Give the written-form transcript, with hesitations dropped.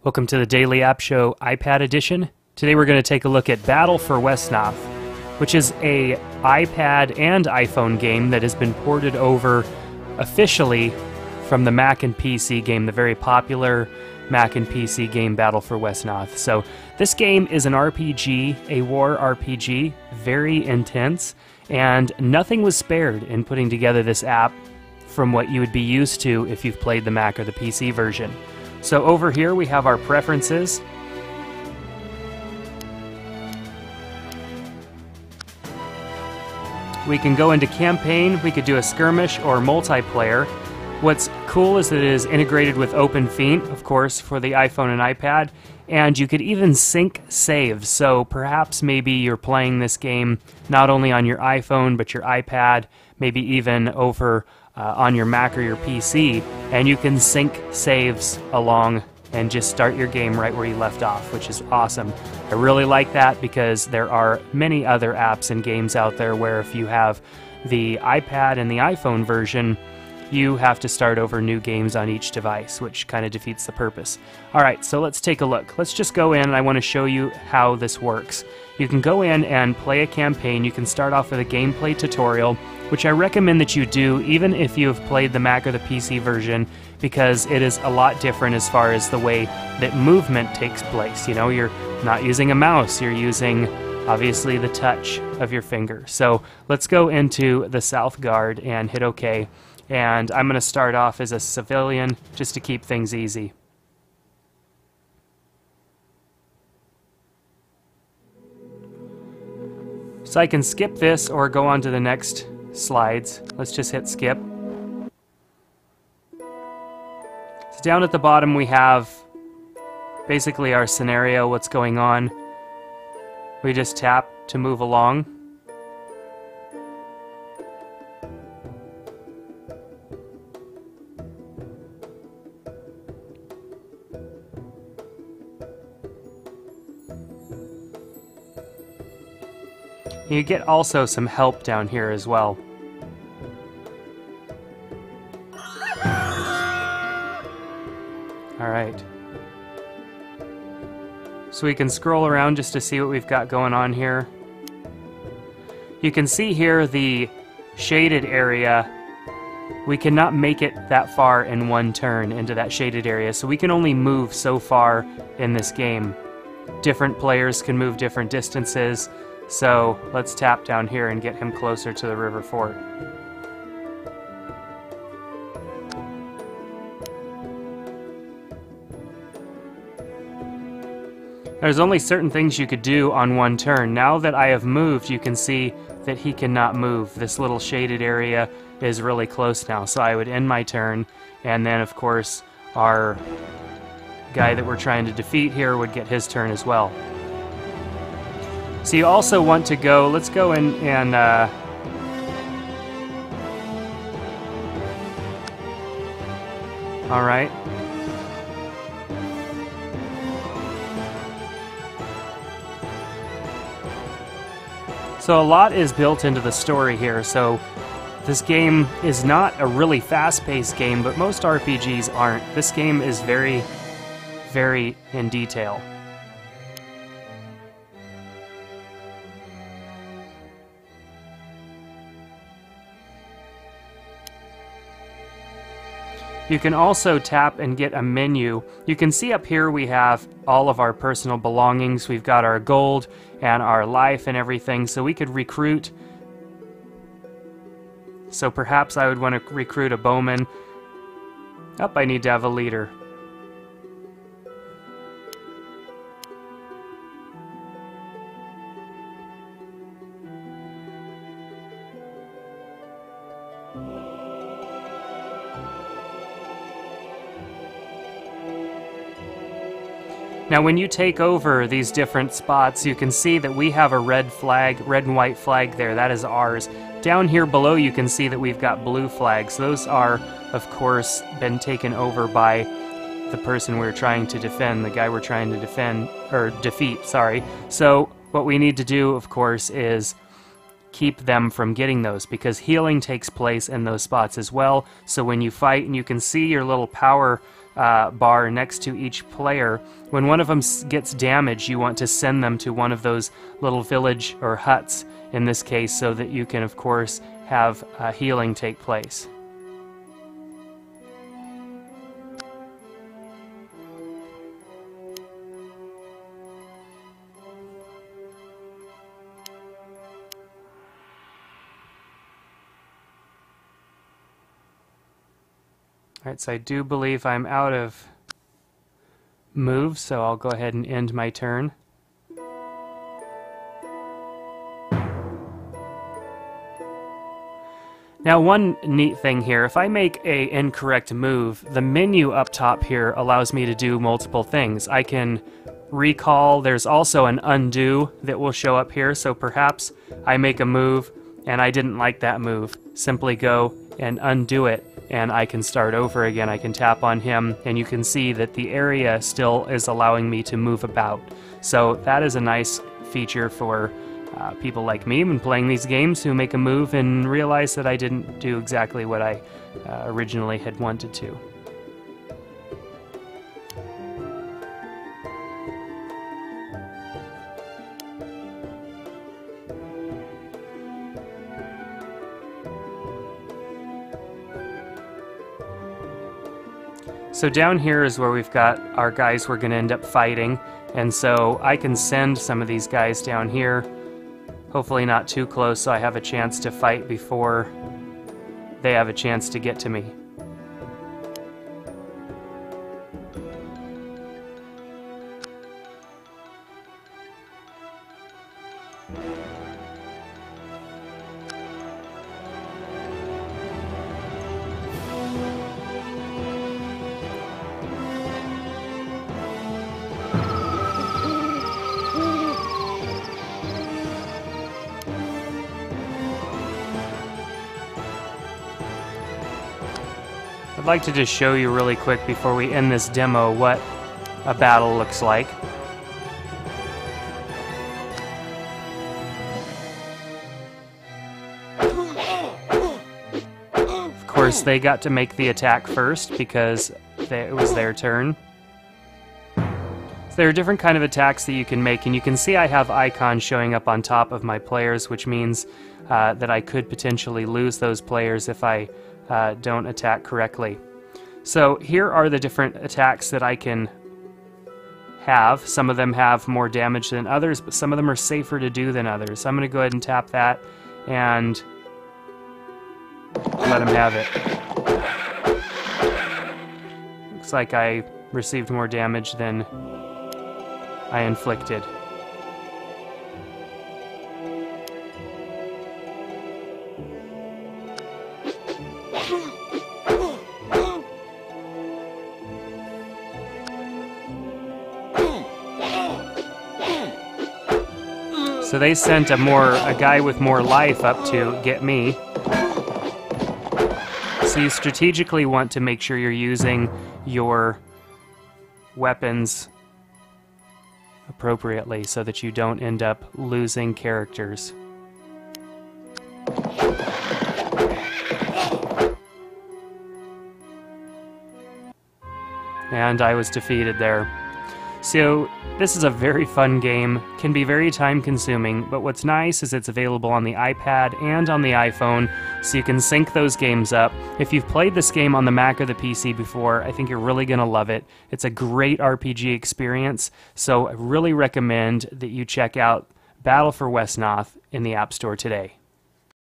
Welcome to the Daily App Show iPad edition. Today we're going to take a look at Battle for Wesnoth, which is a iPad and iPhone game that has been ported over officially from the Mac and PC game, the very popular Mac and PC game Battle for Wesnoth. So this game is an RPG, a war RPG, very intense, and nothing was spared in putting together this app from what you would be used to if you've played the Mac or the PC version. So over here we have our preferences. We can go into campaign, we could do a skirmish or multiplayer. What's cool is that it is integrated with OpenFeint, of course, for the iPhone and iPad, and you could even sync saves. So perhaps maybe you're playing this game not only on your iPhone but your iPad, maybe even over on your Mac or your PC, and you can sync saves along and just start your game right where you left off, which is awesome. I really like that because there are many other apps and games out there where if you have the iPad and the iPhone version, you have to start over new games on each device, which kind of defeats the purpose. Alright, so let's take a look. Let's just go in and I want to show you how this works. You can go in and play a campaign. You can start off with a gameplay tutorial, which I recommend that you do even if you have played the Mac or the PC version, because it is a lot different as far as the way that movement takes place. You know, you're not using a mouse, you're using obviously the touch of your finger. So let's go into the South Guard and hit OK. And I'm going to start off as a civilian just to keep things easy. So I can skip this or go on to the next slides. Let's just hit skip. So down at the bottom we have basically our scenario, what's going on. We just tap to move along. You get also some help down here as well. Alright. So we can scroll around just to see what we've got going on here. You can see here the shaded area. We cannot make it that far in one turn into that shaded area, so we can only move so far in this game. Different players can move different distances. So let's tap down here and get him closer to the river fort. There's only certain things you could do on one turn. Now that I have moved, you can see that he cannot move. This little shaded area is really close now. So I would end my turn, and then of course our guy that we're trying to defeat here would get his turn as well. So you also want to go, let's go in and alright. So a lot is built into the story here, so this game is not a really fast-paced game, but most RPGs aren't. This game is very, very in detail. You can also tap and get a menu. You can see up here we have all of our personal belongings. We've got our gold and our life and everything, so we could recruit. So perhaps I would want to recruit a bowman. Oh, I need to have a leader. Now when you take over these different spots, you can see that we have a red flag, red and white flag there. That is ours. Down here below you can see that we've got blue flags. Those are, of course, been taken over by the person we're trying to defend, the guy we're trying to defeat, sorry. So what we need to do, of course, is keep them from getting those, because healing takes place in those spots as well. So when you fight, and you can see your little power bar next to each player. When one of them gets damaged, you want to send them to one of those little village or huts in this case, so that you can of course have healing take place. Alright, so I do believe I'm out of moves, so I'll go ahead and end my turn. Now, one neat thing here, if I make an incorrect move, the menu up top here allows me to do multiple things. I can recall, there's also an undo that will show up here, so perhaps I make a move and I didn't like that move. Simply go and undo it, and I can start over again. I can tap on him, and you can see that the area still is allowing me to move about. So that is a nice feature for people like me when playing these games who make a move and realize that I didn't do exactly what I originally had wanted to. So down here is where we've got our guys we're going to end up fighting, and so I can send some of these guys down here, hopefully not too close so I have a chance to fight before they have a chance to get to me. I'd like to just show you really quick before we end this demo what a battle looks like. Of course, they got to make the attack first because it was their turn. So there are different kind of attacks that you can make, and you can see I have icons showing up on top of my players, which means that I could potentially lose those players if I don't attack correctly. So here are the different attacks that I can have. Some of them have more damage than others, but some of them are safer to do than others. So I'm going to go ahead and tap that and let him have it. Looks like I received more damage than I inflicted. So they sent a guy with more life up to get me. So you strategically want to make sure you're using your weapons appropriately so that you don't end up losing characters. And I was defeated there. So this is a very fun game, can be very time consuming, but what's nice is it's available on the iPad and on the iPhone, so you can sync those games up. If you've played this game on the Mac or the PC before, I think you're really going to love it. It's a great RPG experience, so I really recommend that you check out Battle for Wesnoth in the App Store today.